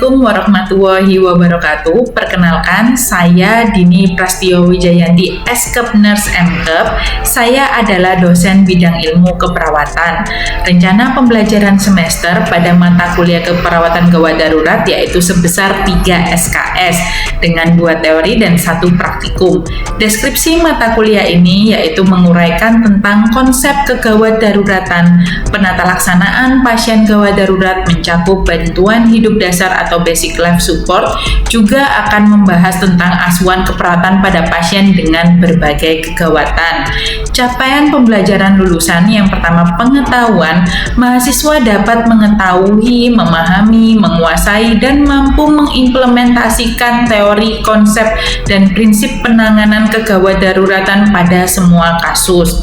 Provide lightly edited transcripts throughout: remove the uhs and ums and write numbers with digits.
Assalamualaikum warahmatullahi wabarakatuh. Perkenalkan, saya Dini Prastio Wijayanti, Eskep Nurse MKep. Saya adalah dosen bidang ilmu keperawatan. Rencana pembelajaran semester pada mata kuliah keperawatan gawat darurat yaitu sebesar 3 SKS dengan 2 teori dan 1 praktikum. Deskripsi mata kuliah ini yaitu menguraikan tentang konsep kegawat daruratan, penata laksanaan pasien gawat darurat, mencakup bantuan hidup dasar atau basic life support, juga akan membahas tentang asuhan keperawatan pada pasien dengan berbagai kegawatan. Capaian pembelajaran lulusan yang pertama, pengetahuan. Mahasiswa dapat mengetahui, memahami, menguasai, dan mampu mengimplementasikan teori, konsep, dan prinsip penanganan kegawat daruratan pada semua kasus.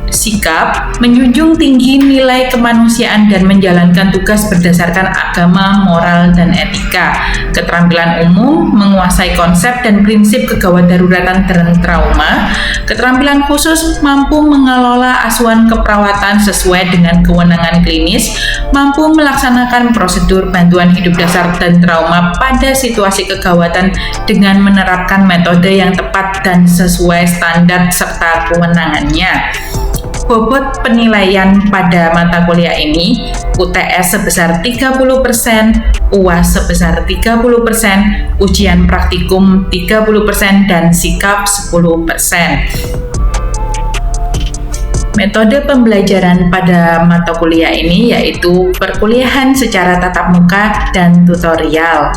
Sikap, menjunjung tinggi nilai kemanusiaan dan menjalankan tugas berdasarkan agama, moral, dan etika. Keterampilan umum, menguasai konsep dan prinsip kegawat daruratan dan trauma. Keterampilan khusus, mampu mengelola asuhan keperawatan sesuai dengan kewenangan klinis, mampu melaksanakan prosedur bantuan hidup dasar dan trauma pada situasi kegawatan dengan menerapkan metode yang tepat dan sesuai standar serta kewenangannya. Bobot penilaian pada mata kuliah ini, UTS sebesar 30%, UAS sebesar 30%, ujian praktikum 30%, dan sikap 10%. Metode pembelajaran pada mata kuliah ini yaitu perkuliahan secara tatap muka dan tutorial.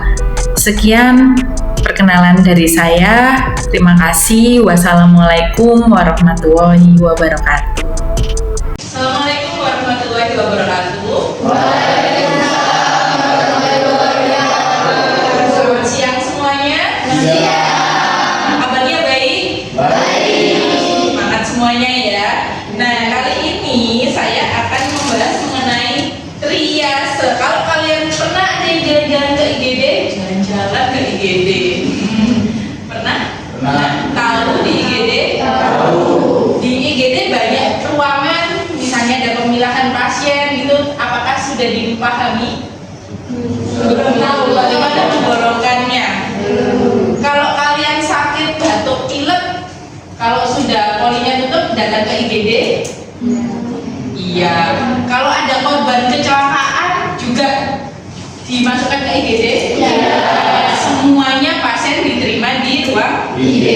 Sekian perkenalan dari saya. Terima kasih. Wassalamualaikum warahmatullahi wabarakatuh. Assalamualaikum warahmatullahi wabarakatuh. Waalaikumsalam warahmatullahi wabarakatuh. Selamat siang semuanya. Siang. Kabarnya baik? Baik. Semangat semuanya ya. Nah, kali ini saya akan membahas mengenai triase. Kalau kalian pernah ada yang jalan-jalan ke IGD? Jalan-jalan ke IGD. Pernah? Pernah. Tahu di IGD? Tahu. Di IGD banyak ruangan, misalnya ada pemilahan pasien gitu. Apakah sudah dipahami? Belum tahu bagaimana menggolongkannya. Kalau kalian sakit batuk pilek, kalau sudah polinya tutup datang ke IGD. Iya. Kalau ada korban kecelakaan juga dimasukkan ke IGD. Semuanya pasien diterima di ruang IGD.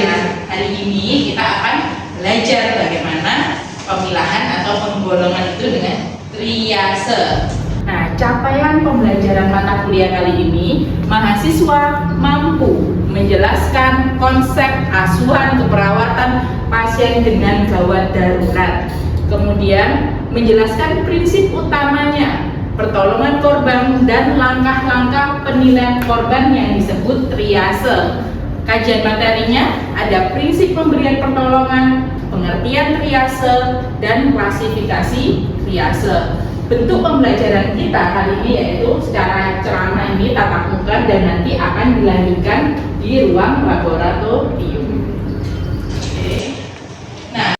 Nah, hari ini kita akan belajar bagaimana pemilahan atau penggolongan itu dengan triase. Nah, capaian pembelajaran mata kuliah kali ini, mahasiswa mampu menjelaskan konsep asuhan keperawatan pasien dengan gawat darurat. Kemudian, menjelaskan prinsip utamanya, pertolongan korban dan langkah-langkah penilaian korban yang disebut triase. Kajian materinya ada prinsip pemberian pertolongan, pengertian triase, dan klasifikasi triase. Bentuk pembelajaran kita kali ini yaitu secara ceramah ini tatap muka dan nanti akan dilanjutkan di ruang laboratorium. Oke. Nah,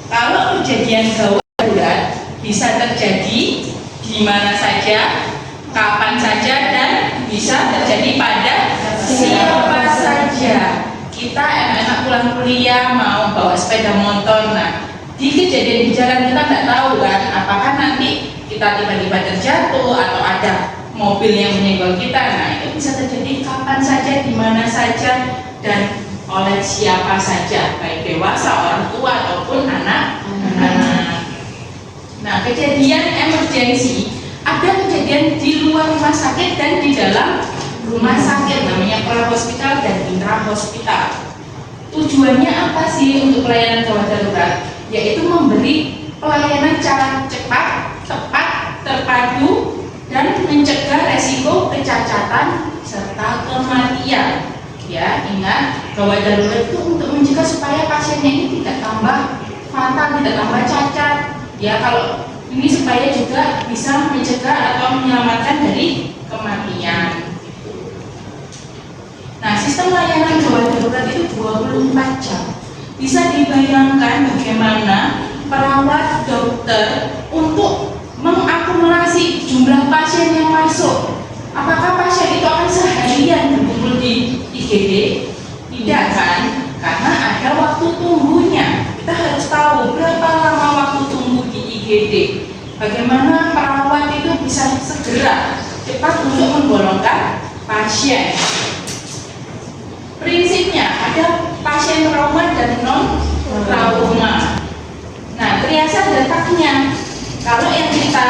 kalau kejadian gawat darurat bisa terjadi di mana saja, kapan saja, dan bisa terjadi pada siapa saja. Kita enak-enak pulang kuliah mau bawa sepeda motor, nah di kejadian di jalan kita nggak tahu kan, apakah nanti kita tiba-tiba terjatuh atau ada mobil yang menyenggol kita. Nah, itu bisa terjadi kapan saja, di mana saja, dan oleh siapa saja, baik dewasa, orang tua ataupun anak-anak. Nah, kejadian emergensi ada kejadian di luar rumah sakit dan di dalam rumah sakit, namanya pra-hospital dan intra-hospital. Tujuannya apa sih untuk pelayanan gawat darurat? Yaitu memberi pelayanan cara cepat, tepat, terpadu, dan mencegah resiko kecacatan serta kematian. Ya, ingat, gawat darurat itu untuk mencegah supaya pasiennya ini tidak tambah fatal, tidak tambah cacat. Ya, kalau ini supaya juga bisa mencegah atau menyelamatkan dari kematian. Nah, sistem layanan gawat darurat itu 24 jam. Bisa dibayangkan bagaimana perawat, dokter untuk mengakumulasi jumlah pasien yang masuk Apakah pasien itu akan seharian berkumpul di IGD? Tidak kan? Karena ada waktu tunggunya. Kita harus tahu berapa lama waktu tunggu di IGD. Bagaimana perawat itu bisa segera cepat untuk menggolongkan pasien. Prinsipnya ada pasien trauma dan non trauma. Nah, triase letaknya, kalau yang kita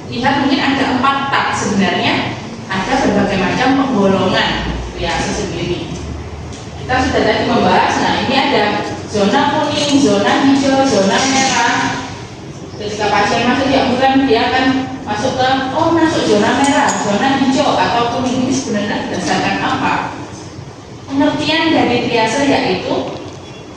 lihat mungkin ada 4 tak sebenarnya, ada berbagai macam penggolongan triase sendiri. Kita sudah tadi membahas, nah ini ada zona kuning, zona hijau, zona merah. Ketika pasien masuk di ambulan, dia akan masuk ke, masuk zona merah, zona hijau atau kuning. Ini sebenarnya berdasarkan apa? Pengertian dari triase yaitu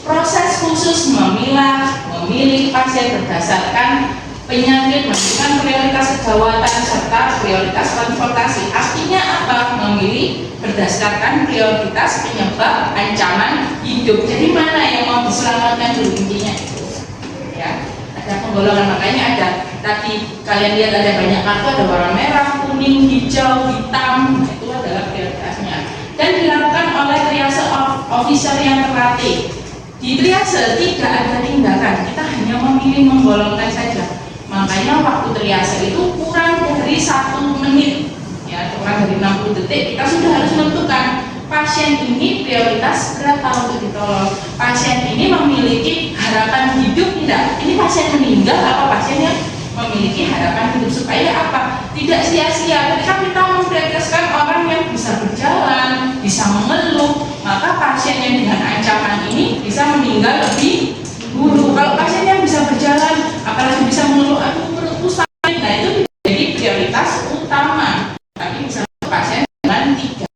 proses khusus memilah, memilih pasien berdasarkan penyakit, menentukan prioritas kegawatan serta prioritas transportasi. Artinya apa? Memilih berdasarkan prioritas penyebab ancaman hidup. Jadi mana yang mau diselamatkan dulu, intinya itu. Ya, ada penggolongan, makanya ada tadi kalian lihat ada banyak kartu, ada warna merah, kuning, hijau, hitam. Itu adalah prioritasnya. Dan dilakukan oleh triase officer yang terlatih. Di triase tidak ada tindakan, kita hanya memilih menggolongkan saja. Makanya waktu triase itu kurang dari 1 menit, ya, kurang dari 60 detik. Kita sudah harus menentukan pasien ini prioritas berapa untuk ditolong. Pasien ini memiliki harapan hidup tidak? Ini pasien meninggal atau pasien yang memiliki harapan hidup, supaya apa? Tidak sia-sia. Ketika kita memprioritaskan orang yang bisa berjalan, bisa mengeluh, maka pasien yang dengan ancaman ini bisa meninggal lebih dulu. Kalau pasien yang bisa berjalan, apalagi bisa mengeluh, perutku sakit, nah itu menjadi prioritas utama. Tapi misalnya pasien dengan 3.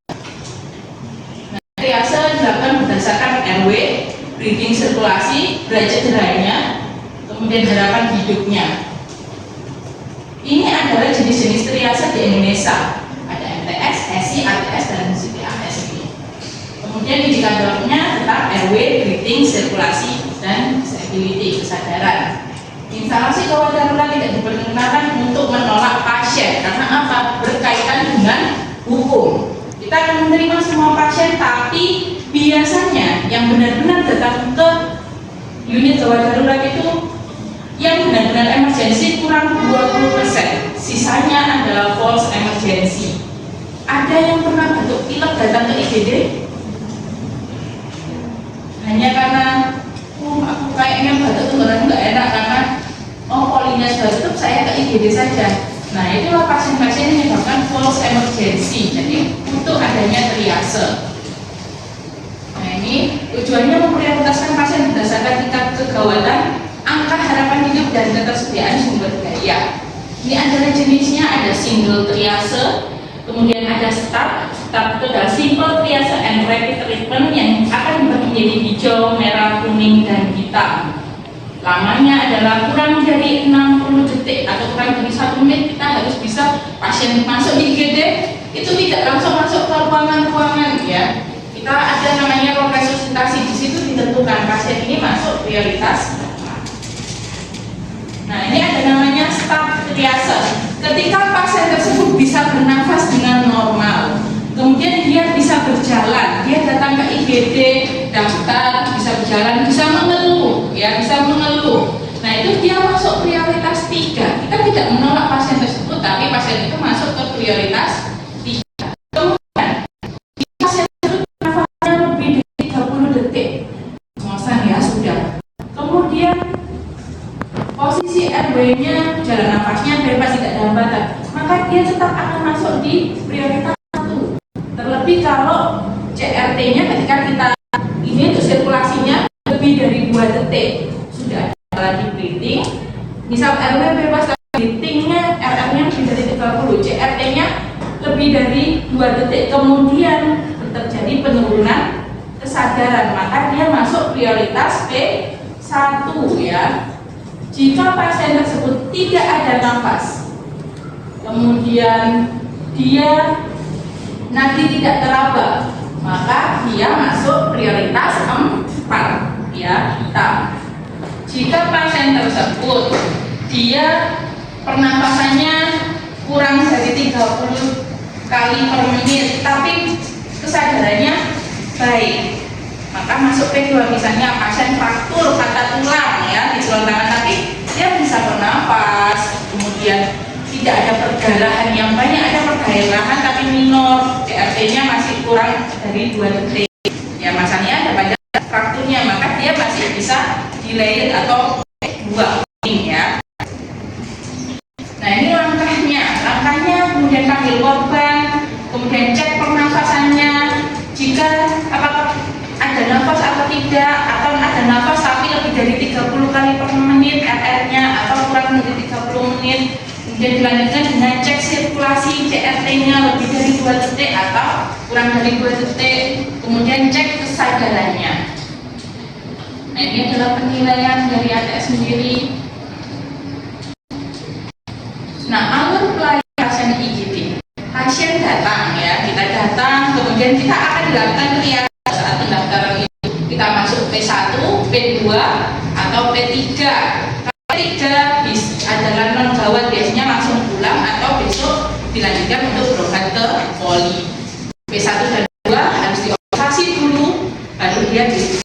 Nah, triase dilakukan berdasarkan RW, breathing sirkulasi, berat cederanya, kemudian harapan hidupnya. Ini adalah jenis-jenis triase di Indonesia. Ada MTS, SI, ATS, dan CTAS ini. Kemudian indikatornya tentang RW, breathing, sirkulasi, dan stability, kesadaran. Instalasi gawat darurat tidak diperkenankan untuk menolak pasien karena apa? Berkaitan dengan hukum. Kita akan menerima semua pasien, tapi biasanya yang benar-benar datang ke unit gawat darurat itu yang benar-benar emergensi kurang 20%. Sisanya adalah false emergency. Ada yang pernah batuk pilek datang ke IGD? Hanya karena aku kayaknya batuk tenggorokan nggak enak karena polinya sudah tutup, saya ke IGD saja. Nah, itulah pasien-pasien yang menyebabkan false emergency. Jadi untuk adanya triase. Nah, ini tujuannya memprioritaskan pasien berdasarkan tingkat kegawatan, angka harapan hidup, dan ketersediaan sumber daya. Ini adalah jenisnya, ada single triase, kemudian ada start itu adalah simple triase and rapid treatment yang akan dibagi menjadi hijau, merah, kuning, dan hitam. Lamanya adalah kurang dari 60 detik atau kurang dari 1 menit. Kita harus bisa pasien masuk di IGD itu tidak langsung masuk ke ruangan-ruangan, ya. Kita ada namanya resusitasi, di situ ditentukan pasien ini masuk prioritas. Nah, ini ada namanya start triase. Ketika pasien tersebut bisa bernafas dengan normal, kemudian dia bisa berjalan, dia datang ke IGD, daftar, bisa berjalan, bisa mengeluh, ya, bisa mengeluh. Nah, itu dia masuk prioritas 3. Kita tidak menolak pasien tersebut, tapi pasien itu masuk ke prioritas 3. Kemudian, pasien tersebut nafasnya lebih dari 30 detik. Ngosan, ya, sudah. Kemudian posisi RW-nya, jalan nafasnya bebas, tidak ada hambatan, maka dia tetap akan masuk di prioritas 1. Terlebih kalau CRT-nya ketika kita ini untuk sirkulasinya lebih dari 2 detik, sudah ada lagi breathing. Misal RW bebas, breathing-nya, RR-nya lebih dari 30, CRT-nya lebih dari 2 detik, kemudian terjadi penurunan kesadaran, maka dia masuk prioritas P1, ya. Jika pasien tersebut tidak ada nafas, kemudian dia nadi tidak teraba, maka dia masuk prioritas 4, ya, hitam. Jika pasien tersebut dia pernapasannya kurang dari 30 kali per menit, tapi kesadarannya baik. Maka masuk P2, misalnya pasien fraktur patah tulang ya di tulang tangan tadi, dia bisa bernafas, kemudian tidak ada pergerahan yang banyak, ada pergerahan tapi minor, CRT-nya masih kurang dari 2 detik. Ya masalahnya ada pada frakturnya, maka dia masih bisa delayed atau 2 menit ya. Nah ini langkahnya kemudian panggil korban, kemudian cek pernafasannya, jika apakah ada nafas atau tidak, atau ada nafas tapi lebih dari 30 kali per menit RR-nya atau kurang dari 30 menit. Kemudian dilanjutkan dengan cek sirkulasi, CRT-nya lebih dari 2 detik atau kurang dari 2 detik. Kemudian cek kesadarannya. Nah ini adalah penilaian dari ATS sendiri. Nah alur pelayanan pasien IGD, pasien datang ya, kita datang, kemudian kita akan dilakukan triage saat pendaftaran itu. Kita masuk P1, P2 atau P3. P3 adalah non gawat, biasanya langsung pulang atau besok dilanjutkan untuk berobat ke poli. P1 dan 2 harus diobservasi dulu, baru dia bisa,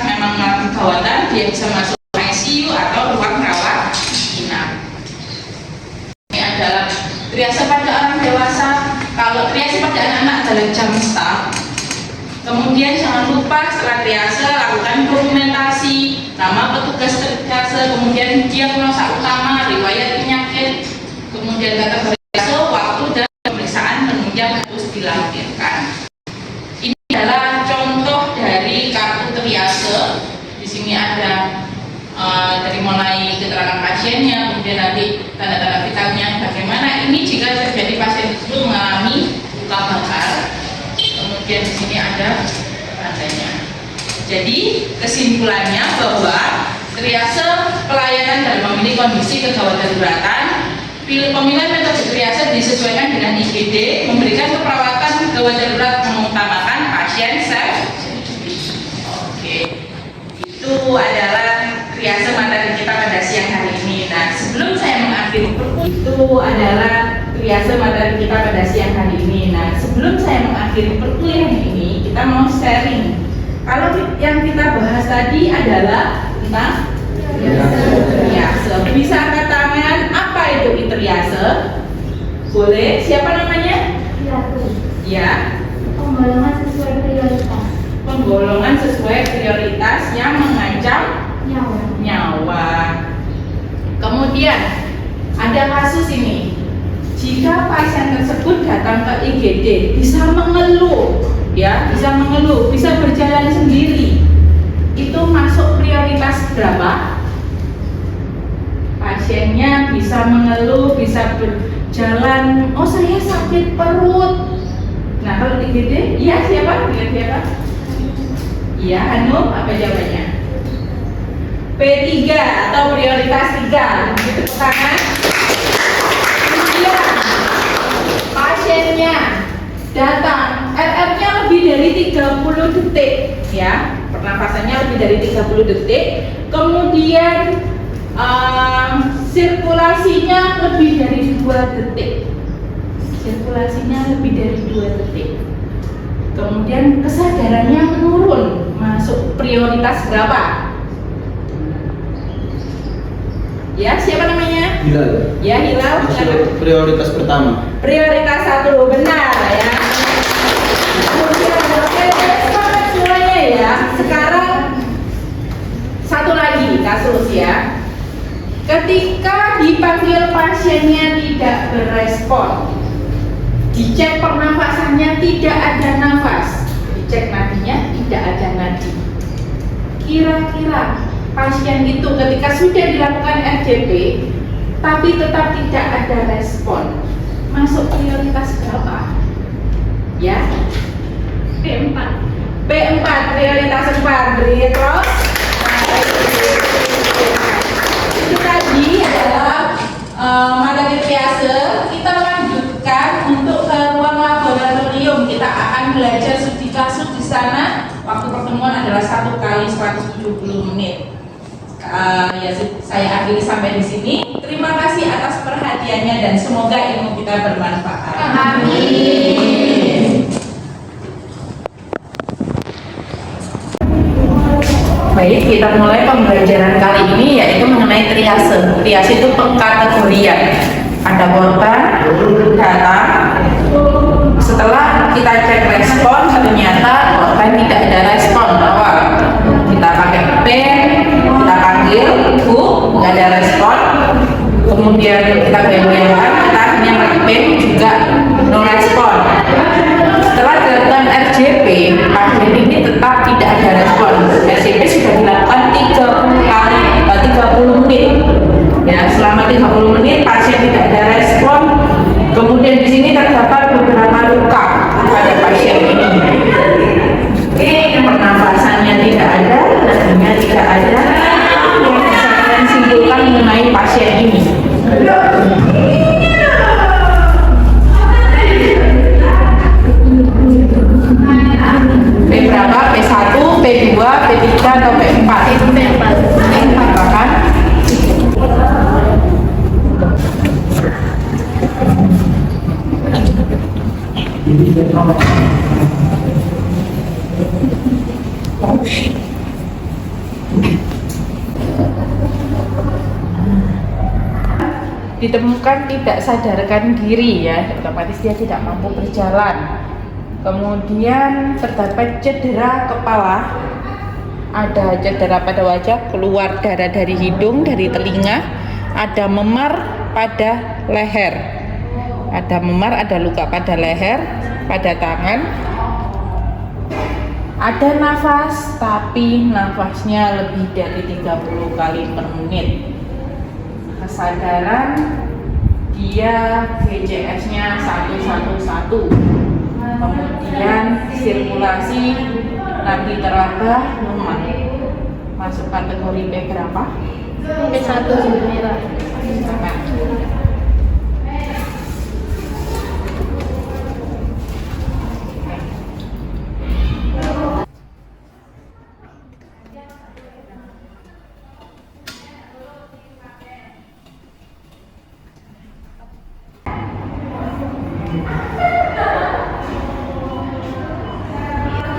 memang melakukan gawatan, dia bisa masuk ICU atau ruang rawat inap. Ini adalah triase pada orang dewasa. Kalau triase pada anak-anak adalah jam start. Kemudian jangan lupa setelah triase lakukan dokumentasi, nama petugas triase, kemudian diagnosa utama, riwayat penyakit, kemudian data triase, waktu dan pemeriksaan penunjang harus dilampirkan. Ini adalah contoh dari kartu triase. Di sini ada dari mulai keterangan pasiennya, kemudian nanti tanda-tanda vitalnya bagaimana. Ini jika terjadi pasien itu mengalami luka bakar. Kemudian di sini ada tandanya. Jadi kesimpulannya bahwa triase pelayanan dalam memilih kondisi kegawat daruratan, pemilihan metode triase disesuaikan dengan IGD, memberikan keperawatan gawat darurat mengutamakan pasien self. Oke, itu adalah triase materi kita pada siang hari ini. Nah, sebelum saya mengakhiri itu adalah triase materi kita pada siang hari ini. Nah, sebelum saya mengakhiri perkuliahan ini, kita mau sharing. Kalau yang kita bahas tadi adalah tentang triase. Bisa angkat tangan, apa itu triase? Boleh, siapa namanya? Ya. Penggolongan sesuai prioritas. Penggolongan sesuai prioritas yang mengancam nyawa. Kemudian ada kasus ini. Jika pasien tersebut datang ke IGD bisa mengeluh, ya, bisa berjalan sendiri, itu masuk prioritas berapa? Pasiennya bisa mengeluh, bisa berjalan. Oh, saya sakit perut. Nah, kalau IGD, iya siapa? Siapa? Iya, Hanum, apa jawabannya? P3 atau prioritas 3. Tepuk tangan. Kemudian pasiennya datang, RR-nya lebih dari 30 detik ya, pernafasannya lebih dari 30 detik. Kemudian sirkulasinya lebih dari 2 detik. Kemudian kesadarannya menurun, masuk prioritas berapa? Ya, siapa namanya? Hilal. Ya, Hilal. Prioritas pertama. Prioritas 1, benar ya. Kemudian oke, semangat semuanya ya. Sekarang satu lagi kasus ya. Ketika dipanggil pasiennya tidak berespon, dicek pernafasannya tidak ada nafas, dicek nadinya tidak ada nadi. Kira-kira pasien itu ketika sudah dilakukan RJP tapi tetap tidak ada respon, masuk prioritas berapa? Ya, P4 prioritas 4. Terus itu tadi adalah materi triase. Kita lanjutkan untuk ke ruang laboratorium. Kita akan belajar studi kasus di sana. Waktu pertemuan adalah 1 kali 170 menit. Saya akhiri sampai di sini. Terima kasih atas perhatiannya dan semoga ilmu kita bermanfaat. Amin. Baik, kita mulai pembelajaran kali ini yaitu mengenai triase. Triase itu pengkategorian. Ada korban, data. Setelah kita cek respon, ternyata korban tidak ada respon awal. Kita pakai pen, kita panggil, Bu, nggak ada respon. Kemudian kita bayangkan, kita akhirnya pakai pen juga no respon. Setelah dilakukan RJP, pasien ini tetap tidak ada respon. RJP sudah dilakukan 30 menit. Ya, selama 30 menit pasien tidak ada respon. Kemudian di sini terdapat beberapa luka pada pasien ini. Pernafasannya tidak ada, nadinya tidak ada. Yang bisa kalian simpulkan mengenai pasien ini. P berapa? P1, P2, P3 atau P4? P4 kan? Ditemukan tidak sadarkan diri ya, otomatis dia tidak mampu berjalan. Kemudian terdapat cedera kepala, ada cedera pada wajah, keluar darah dari hidung, dari telinga, ada memar pada leher, ada memar, ada luka pada leher, pada tangan, ada nafas tapi nafasnya lebih dari 30 kali per menit. Kesadaran dia GJS-nya 111. Kemudian sirkulasi nadi teraba lemah. Masuk kategori P berapa? P1 merah.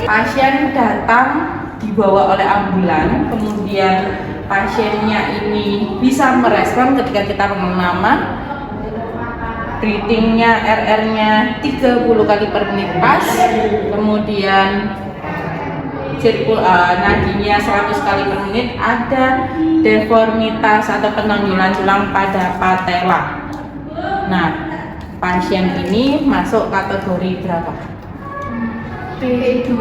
Pasien datang dibawa oleh ambulan, kemudian pasiennya ini bisa merespon ketika kita mengenal nama, breathingnya, RR-nya 30 kali per menit pas, kemudian nadinya 100 kali per menit, ada deformitas atau penonjolan tulang pada patella. Nah, pasien ini masuk kategori berapa? P2.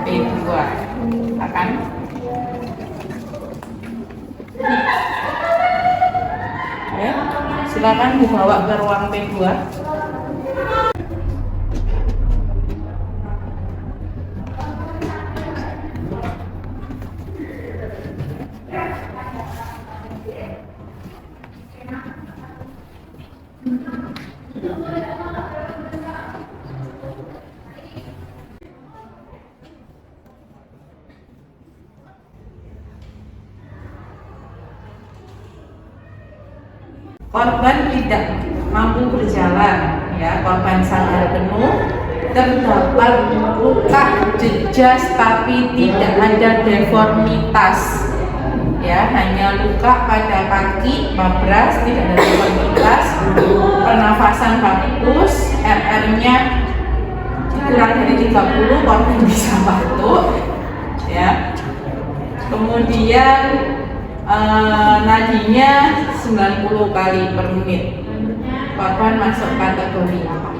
P2. Akan silakan dibawa ke ruang P2. Korban tidak mampu berjalan, ya, korban sadar penuh, terdapat luka jejas tapi tidak ada deformitas, ya, hanya luka pada kaki, babras, tidak ada deformitas, pernafasan bagus, RR-nya kurang dari 30, korban bisa batuk, ya, kemudian nadinya 90 kali per menit. Korban masuk kategori apa?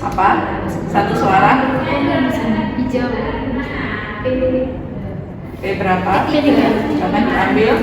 Apa? Satu suara? Hijau. P berapa? P3. Jangan diambil.